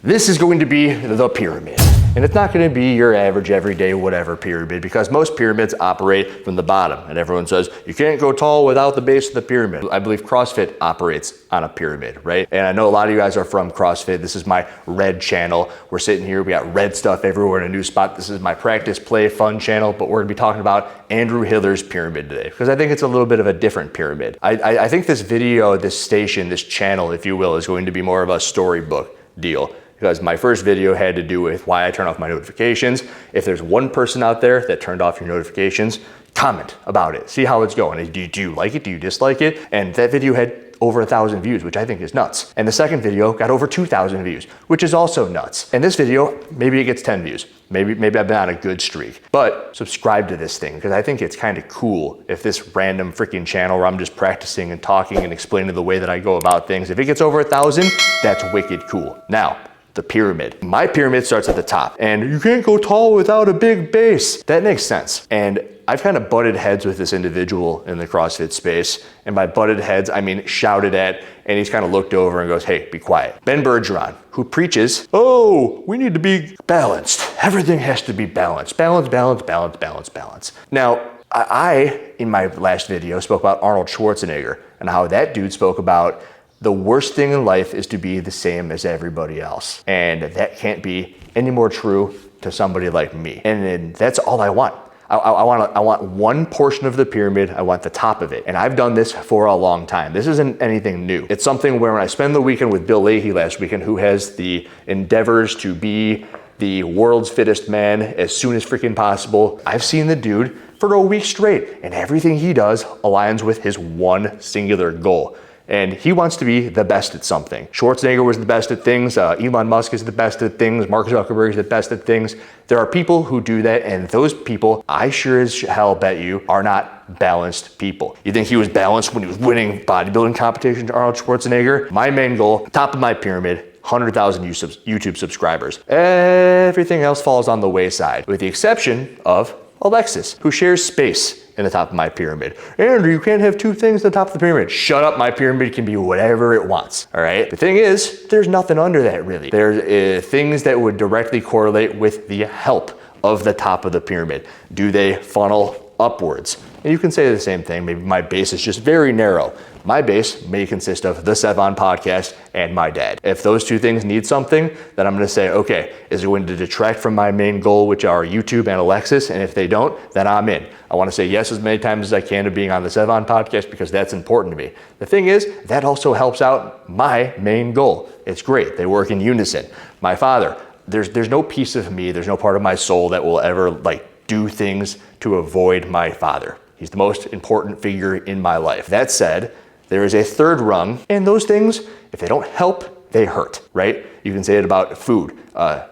This is going to be the pyramid. And it's not going to be your average everyday whatever pyramid, because most pyramids operate from the bottom. And everyone says, you can't go tall without the base of the pyramid. I believe CrossFit operates on a pyramid, right? And I know a lot of you guys are from CrossFit. This is my red channel. We're sitting here, we got red stuff everywhere in a new spot. This is my practice, play, fun channel, but we're gonna be talking about Andrew Hiller's pyramid today, because I think it's a little bit of a different pyramid. I think this video, this station, this channel, if you will, is going to be more of a storybook deal. Because my first video had to do with why I turn off my notifications. If there's one person out there that turned off your notifications, comment about it. See how it's going. Do you like it? Do you dislike it? And that video had over 1,000 views, which I think is nuts. And the second video got over 2,000 views, which is also nuts. And this video, maybe it gets 10 views. Maybe I've been on a good streak. But subscribe to this thing, because I think it's kind of cool if this random freaking channel where I'm just practicing and talking and explaining the way that I go about things, if it gets over 1,000, that's wicked cool. Now, the pyramid. My pyramid starts at the top, and you can't go tall without a big base. That makes sense. And I've kind of butted heads with this individual in the CrossFit space. And by butted heads, I mean shouted at, and he's kind of looked over and goes, hey, be quiet. Ben Bergeron, who preaches, oh, we need to be balanced. Everything has to be balanced. Balance, balance, balance, balance, balance. Now, I, in my last video, spoke about Arnold Schwarzenegger and how that dude spoke about the worst thing in life is to be the same as everybody else. And that can't be any more true to somebody like me. And then that's all I want. I want one portion of the pyramid. I want the top of it. And I've done this for a long time. This isn't anything new. It's something where when I spend the weekend with Bill Leahy last weekend, who has the endeavors to be the world's fittest man as soon as freaking possible, I've seen the dude for a week straight, and everything he does aligns with his one singular goal. And he wants to be the best at something. Schwarzenegger was the best at things. Elon Musk is the best at things. Mark Zuckerberg is the best at things. There are people who do that, and those people, I sure as hell bet you, are not balanced people. You think he was balanced when he was winning bodybuilding competitions, Arnold Schwarzenegger? My main goal, top of my pyramid, 100,000 YouTube subscribers. Everything else falls on the wayside, with the exception of Alexis, who shares space in the top of my pyramid. Andrew, you can't have two things at the top of the pyramid. Shut up, my pyramid can be whatever it wants, all right? The thing is, there's nothing under that really. There's things that would directly correlate with the help of the top of the pyramid. Do they funnel upwards? And you can say the same thing. Maybe my base is just very narrow. My base may consist of the Sevan podcast and my dad. If those two things need something, then I'm gonna say, okay, is it going to detract from my main goal, which are YouTube and Alexis? And if they don't, then I'm in. I wanna say yes as many times as I can to being on the Sevan podcast, because that's important to me. The thing is, that also helps out my main goal. It's great, they work in unison. My father, there's no piece of me, there's no part of my soul that will ever do things to avoid my father. He's the most important figure in my life. That said, there is a third rung, and those things, if they don't help, they hurt, right? You can say it about food.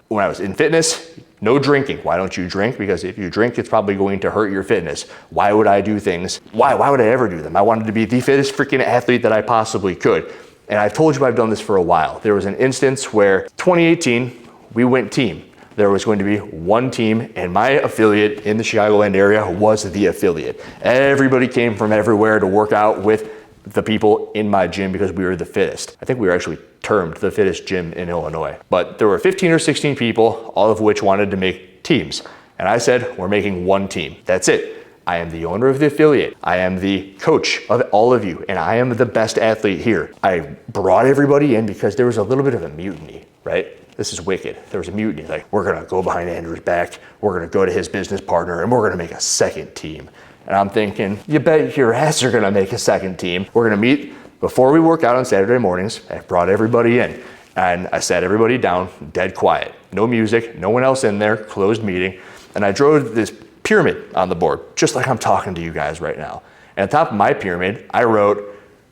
When I was in fitness, no drinking. Why don't you drink? Because if you drink, it's probably going to hurt your fitness. Why would I do things? Why would I ever do them? I wanted to be the fittest freaking athlete that I possibly could. And I've told you I've done this for a while. There was an instance where 2018, we went team. There was going to be one team, and my affiliate in the Chicagoland area was the affiliate. Everybody came from everywhere to work out with the people in my gym because we were the fittest. I think we were actually termed the fittest gym in Illinois. But there were 15 or 16 people, all of which wanted to make teams. And I said, we're making one team. That's it. I am the owner of the affiliate. I am the coach of all of you, and I am the best athlete here. I brought everybody in because there was a little bit of a mutiny, right? This is wicked. There was a mutiny, we're gonna go behind Andrew's back, we're gonna go to his business partner, and we're gonna make a second team. And I'm thinking, you bet your ass are gonna make a second team. We're gonna meet before we work out on Saturday mornings. I brought everybody in, and I sat everybody down, dead quiet. No music, no one else in there, closed meeting. And I drew this pyramid on the board, just like I'm talking to you guys right now. And at the top of my pyramid, I wrote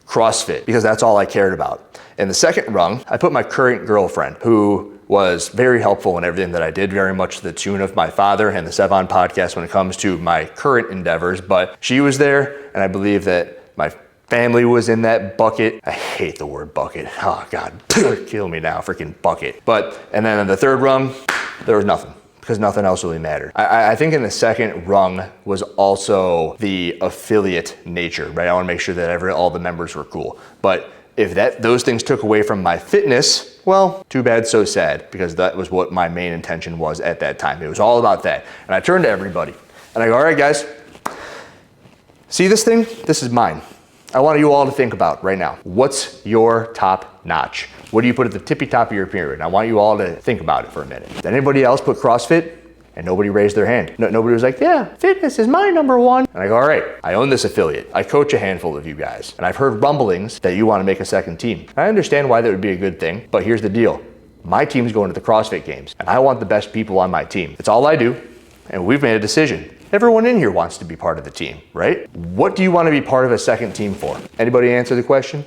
CrossFit, because that's all I cared about. In the second rung, I put my current girlfriend, who was very helpful in everything that I did, very much to the tune of my father and the Sevan podcast when it comes to my current endeavors. But she was there, and I believe that my family was in that bucket. I hate the word bucket. Oh God, kill me now, freaking bucket. And then in the third rung, there was nothing, because nothing else really mattered. I think in the second rung was also the affiliate nature, right? I wanna make sure that all the members were cool. But if those things took away from my fitness, well, too bad, so sad, because that was what my main intention was at that time. It was all about that. And I turned to everybody and I go, all right, guys, see this thing? This is mine. I want you all to think about right now. What's your top notch? What do you put at the tippy top of your pyramid? And I want you all to think about it for a minute. Did anybody else put CrossFit? And nobody raised their hand. Nobody was like, yeah, fitness is my number one. And I go, all right, I own this affiliate. I coach a handful of you guys. And I've heard rumblings that you want to make a second team. I understand why that would be a good thing, but here's the deal. My team's going to the CrossFit Games, and I want the best people on my team. It's all I do, and we've made a decision. Everyone in here wants to be part of the team, right? What do you want to be part of a second team for? Anybody answer the question?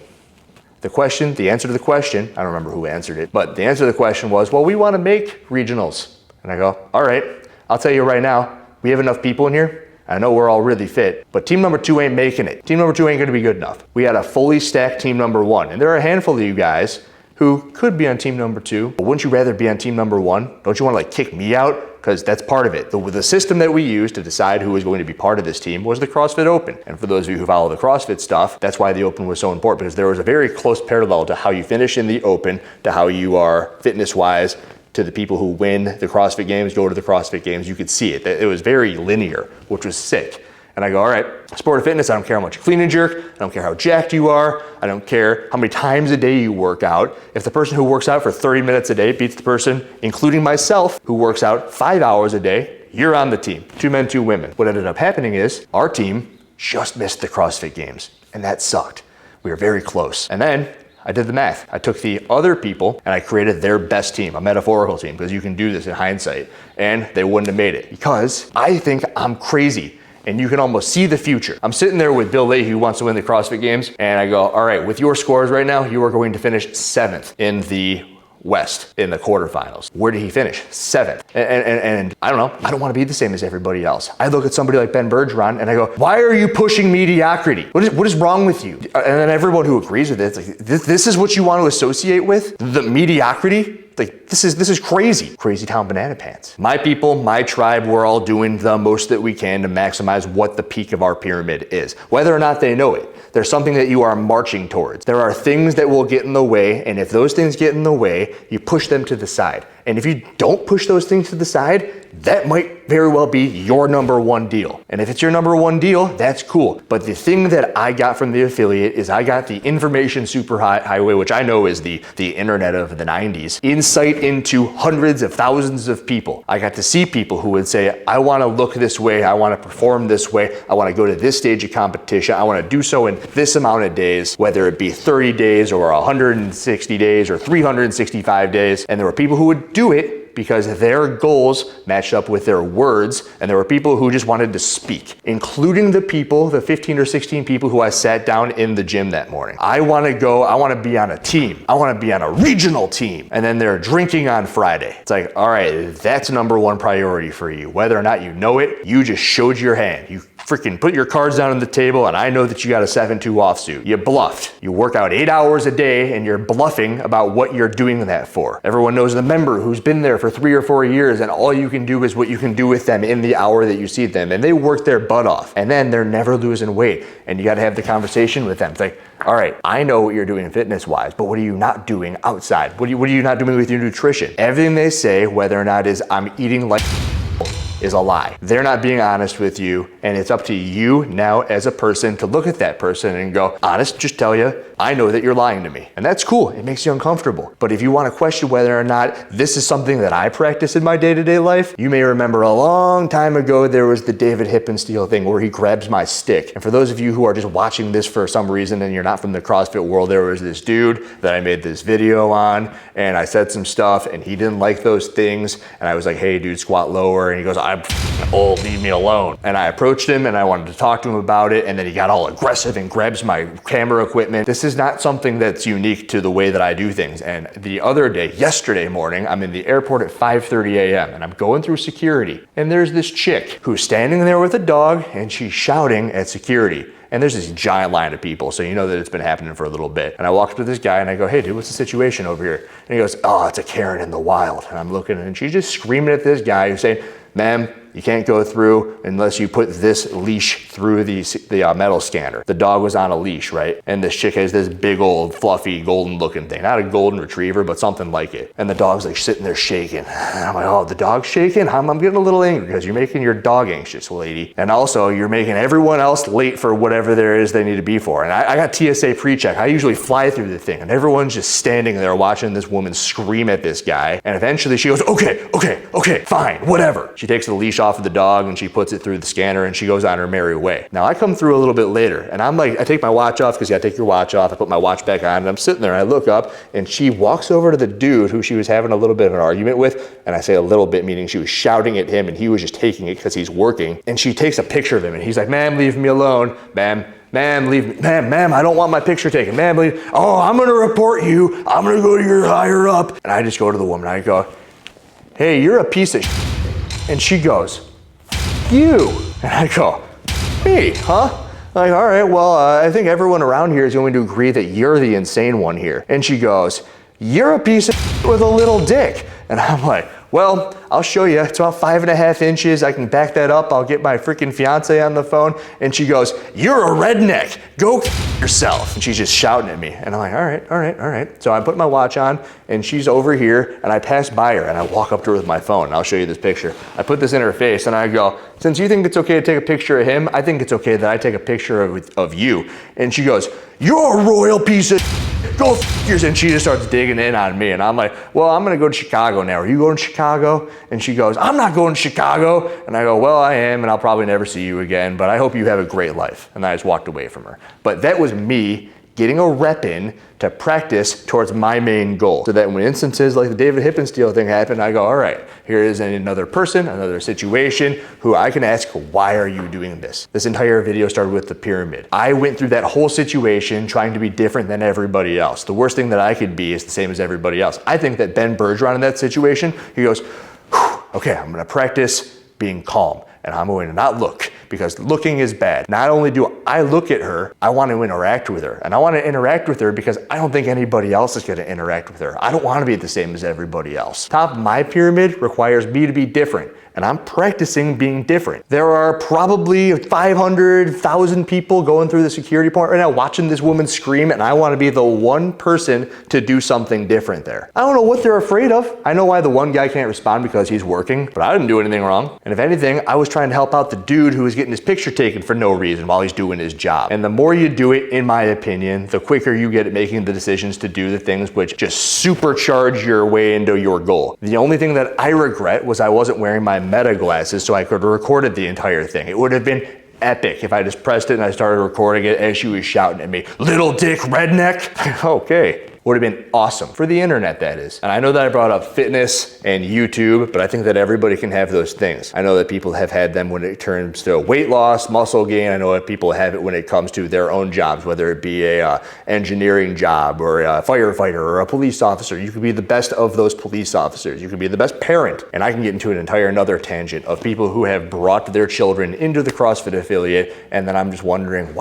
The answer to the question, I don't remember who answered it, but the answer to the question was, well, we want to make regionals. And I go, all right, I'll tell you right now, we have enough people in here. I know we're all really fit, but team number 2 ain't making it. Team number 2 ain't gonna be good enough. We had a fully stacked team number 1, and there are a handful of you guys who could be on team number 2, but wouldn't you rather be on team number 1? Don't you wanna like kick me out? Because that's part of it. The system that we used to decide who was going to be part of this team was the CrossFit Open. And for those of you who follow the CrossFit stuff, that's why the Open was so important, because there was a very close parallel to how you finish in the Open to how you are fitness-wise to the people who win the CrossFit Games, go to the CrossFit Games. You could see it. It was very linear, which was sick. And I go, all right, sport of fitness, I don't care how much you clean and jerk. I don't care how jacked you are. I don't care how many times a day you work out. If the person who works out for 30 minutes a day beats the person, including myself, who works out 5 hours a day, you're on the team. 2 men, 2 women. What ended up happening is our team just missed the CrossFit Games, and that sucked. We were very close. And then I did the math. I took the other people and I created their best team, a metaphorical team, because you can do this in hindsight, and they wouldn't have made it because I think I'm crazy. And you can almost see the future. I'm sitting there with Bill Leahy, who wants to win the CrossFit Games, and I go, all right, with your scores right now, you are going to finish 7th in the West in the quarterfinals. Where did he finish? 7th. And I don't know, I don't want to be the same as everybody else. I look at somebody like Ben Bergeron and I go, why are you pushing mediocrity? What is wrong with you? And then everyone who agrees with it, it's like, this is what you want to associate with? The mediocrity? Like, this is crazy. Crazy town banana pants. My people, my tribe, we're all doing the most that we can to maximize what the peak of our pyramid is. Whether or not they know it, there's something that you are marching towards. There are things that will get in the way, and if those things get in the way, you push them to the side. And if you don't push those things to the side, that might very well be your number 1 deal. And if it's your number 1 deal, that's cool. But the thing that I got from the affiliate is I got the information superhighway, which I know is the internet of the 90s, insight into hundreds of thousands of people. I got to see people who would say, I want to look this way, I want to perform this way, I want to go to this stage of competition, I want to do so in this amount of days, whether it be 30 days or 160 days or 365 days. And there were people who would do it because their goals matched up with their words, and there were people who just wanted to speak, including the people, the 15 or 16 people who I sat down in the gym that morning. I want to be on a team. I want to be on a regional team. And then they're drinking on Friday. It's like, all right, that's number 1 priority for you. Whether or not you know it, you just showed your hand. You freaking put your cards down on the table, and I know that you got a 7-2 offsuit. You bluffed. You work out 8 hours a day, and you're bluffing about what you're doing that for. Everyone knows the member who's been there for 3 or 4 years, and all you can do is what you can do with them in the hour that you see them, and they work their butt off, and then they're never losing weight, and you got to have the conversation with them. It's like, all right, I know what you're doing fitness-wise, but what are you not doing outside? What are you not doing with your nutrition? Everything they say, whether or not is I'm eating like is a lie. They're not being honest with you, and it's up to you now as a person to look at that person and go, honest, just tell you, I know that you're lying to me. And that's cool, it makes you uncomfortable. But if you want to question whether or not this is something that I practice in my day-to-day life, you may remember a long time ago there was the David Hippensteel thing where he grabs my stick. And for those of you who are just watching this for some reason and you're not from the CrossFit world, there was this dude that I made this video on, and I said some stuff and he didn't like those things, and I was like, hey dude, squat lower, and he goes, I'm old, leave me alone. And I approached him and I wanted to talk to him about it, and then he got all aggressive and grabs my camera equipment. This is not something that's unique to the way that I do things. And the other day, yesterday morning, I'm in the airport at 5:30 a.m. and I'm going through security, and there's this chick who's standing there with a dog and she's shouting at security. And there's this giant line of people, so you know that it's been happening for a little bit. And I walk up to this guy and I go, hey dude, what's the situation over here? And he goes, oh, it's a Karen in the wild. And I'm looking and she's just screaming at this guy who's saying, ma'am, you can't go through unless you put this leash through the metal scanner. The dog was on a leash, right? And this chick has this big old fluffy golden looking thing. Not a golden retriever, but something like it. And the dog's like sitting there shaking. And I'm like, oh, the dog's shaking? I'm getting a little angry because you're making your dog anxious, lady. And also you're making everyone else late for whatever there is they need to be for. And I got TSA pre-check. I usually fly through the thing and everyone's just standing there watching this woman scream at this guy. And eventually she goes, okay, fine, whatever. She takes the leash off of the dog and she puts it through the scanner and she goes on her merry way. Now I come through a little bit later and I'm like, I take my watch off because you gotta take your watch off. I put my watch back on and I'm sitting there and I look up and she walks over to the dude who she was having a little bit of an argument with. And I say a little bit, meaning she was shouting at him and he was just taking it because he's working. And she takes a picture of him and he's like, ma'am, leave me alone. Ma'am, leave me. Ma'am, I don't want my picture taken. Ma'am, leave. Oh, I'm gonna report you. I'm gonna go to your higher up. And I just go to the woman, I go, hey, you're a piece of shit. And she goes, you. And I go, me, huh? Like, all right, well, I think everyone around here is going to agree that you're the insane one here. And she goes, you're a piece of shit with a little dick. And I'm like, well, I'll show you. It's about 5.5 inches. I can back that up. I'll get my freaking fiance on the phone. And she goes, you're a redneck. Go yourself. And she's just shouting at me. And I'm like, all right. So I put my watch on and she's over here and I pass by her and I walk up to her with my phone. And I'll show you this picture. I put this in her face and I go, since you think it's okay to take a picture of him, I think it's okay that I take a picture of you. And she goes, you're a royal piece of go yours. And she just starts digging in on me. And I'm like, well, I'm gonna go to Chicago now. Are you going to Chicago? And she goes, I'm not going to Chicago. And I go, well, I am, and I'll probably never see you again, but I hope you have a great life. And I just walked away from her. But that was me getting a rep in to practice towards my main goal. So that when instances like the David Hippensteel thing happened, I go, all right, here is another person, another situation who I can ask, why are you doing this? This entire video started with the pyramid. I went through that whole situation trying to be different than everybody else. The worst thing that I could be is the same as everybody else. I think that Ben Bergeron in that situation, he goes, okay, I'm gonna practice being calm and I'm going to not look because looking is bad. Not only do I look at her, I want to interact with her. And I want to interact with her because I don't think anybody else is going to interact with her. I don't want to be the same as everybody else. Top of my pyramid requires me to be different. And I'm practicing being different. There are probably 500,000 people going through the security point right now watching this woman scream, and I want to be the one person to do something different there. I don't know what they're afraid of. I know why the one guy can't respond because he's working, but I didn't do anything wrong. And if anything, I was trying to help out the dude who was getting his picture taken for no reason while he's doing his job. And the more you do it, in my opinion, the quicker you get at making the decisions to do the things which just supercharge your way into your goal. The only thing that I regret was I wasn't wearing my Meta glasses so I could have recorded the entire thing. It would have been epic if I just pressed it and I started recording it as she was shouting at me, little dick redneck. Okay. Would have been awesome for the internet, that is. And I know that I brought up fitness and YouTube, but I think that everybody can have those things. I know that people have had them when it comes to weight loss, muscle gain. I know that people have it when it comes to their own jobs, whether it be a engineering job or a firefighter or a police officer. You could be the best of those police officers. You could be the best parent. And I can get into an entire another tangent of people who have brought their children into the CrossFit affiliate, and then I'm just wondering,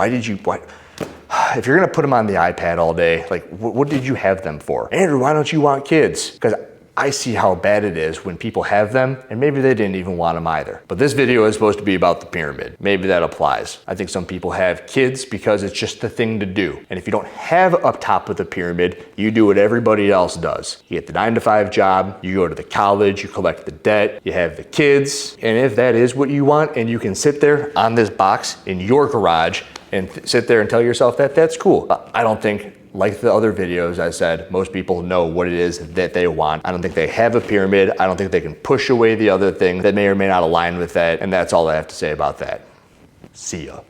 if you're gonna put them on the iPad all day, like what did you have them for? Andrew, why don't you want kids? Because I see how bad it is when people have them and maybe they didn't even want them either. But this video is supposed to be about the pyramid. Maybe that applies. I think some people have kids because it's just the thing to do. And if you don't have up top of the pyramid, you do what everybody else does. You get the 9-to-5 job, you go to the college, you collect the debt, you have the kids. And if that is what you want and you can sit there on this box in your garage and sit there and tell yourself that, that's cool. I don't think, like the other videos I said, most people know what it is that they want. I don't think they have a pyramid. I don't think they can push away the other thing that may or may not align with that. And that's all I have to say about that. See ya.